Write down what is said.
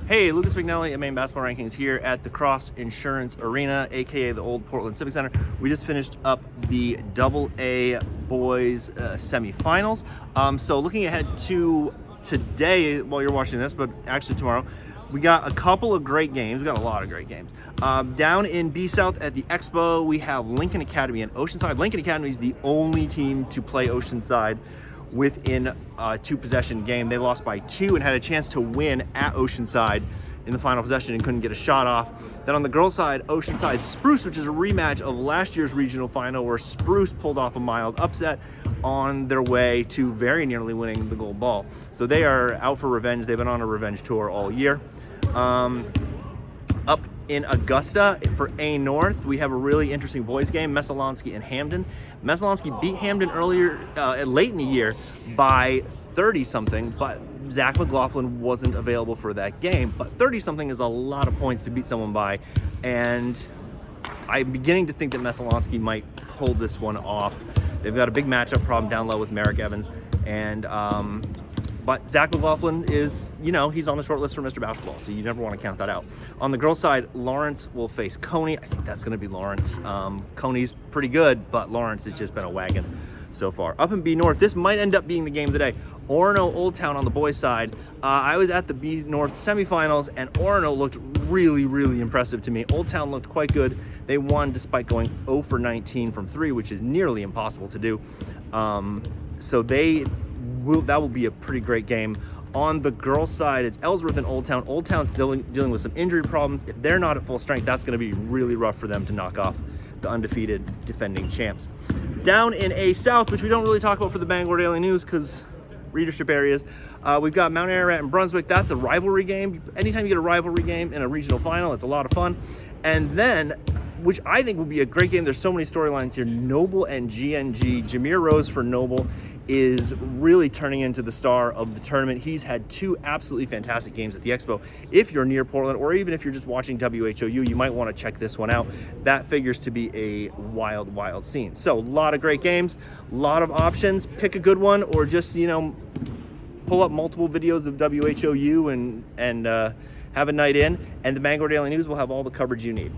Hey, Lucas McNelly at Maine Basketball Rankings here at the Cross Insurance Arena, aka the old Portland Civic Center. We just finished up the AA boys semifinals. So looking ahead to today, while you're watching this, but actually tomorrow, we got a couple of great games. We got a lot of great games. Down in B South at the Expo, we have Lincoln Academy and Oceanside. Lincoln Academy is the only team to play Oceanside within a two-possession game. They lost by 2 and had a chance to win at Oceanside in the final possession and couldn't get a shot off. Then on the girls' side, Oceanside Spruce, which is a rematch of last year's regional final where Spruce pulled off a mild upset on their way to very nearly winning the gold ball. So they are out for revenge. They've been on a revenge tour all year. Up in Augusta for A North, we have a really interesting boys game, Messalonsky and Hamden. Messalonsky beat Hamden earlier, late in the year by 30-something, but Zach McLaughlin wasn't available for that game. But 30-something is a lot of points to beat someone by, and I'm beginning to think that Messalonsky might pull this one off. They've got a big matchup problem down low with Merrick Evans, and but Zach McLaughlin is, he's on the short list for Mr. Basketball, so you never want to count that out. On the girls' side, Lawrence will face Coney. I think that's going to be Lawrence. Coney's pretty good, but Lawrence has just been a wagon so far. Up in B North, this might end up being the game of the day. Orono Old Town on the boys' side. I was at the B North semifinals, and Orono looked really, really impressive to me. Old Town looked quite good. They won despite going 0 for 19 from 3, which is nearly impossible to do. So that will be a pretty great game. On the girls' side, it's Ellsworth and Old Town. Old Town's dealing with some injury problems. If they're not at full strength, that's going to be really rough for them to knock off the undefeated defending champs. Down in A South, which we don't really talk about for the Bangor Daily News because readership areas, we've got Mount Ararat and Brunswick. That's a rivalry game. Anytime you get a rivalry game in a regional final, it's a lot of fun. And then, which I think will be a great game, there's so many storylines here, Noble and GNG. Jameer Rose for Noble is really turning into the star of the tournament. He's had 2 absolutely fantastic games at the Expo. If you're near Portland, or even if you're just watching WHOU, you might want to check this one out. That figures to be a wild, wild scene. So a lot of great games, a lot of options. Pick a good one, or just, pull up multiple videos of WHOU and have a night in, and the Bangor Daily News will have all the coverage you need.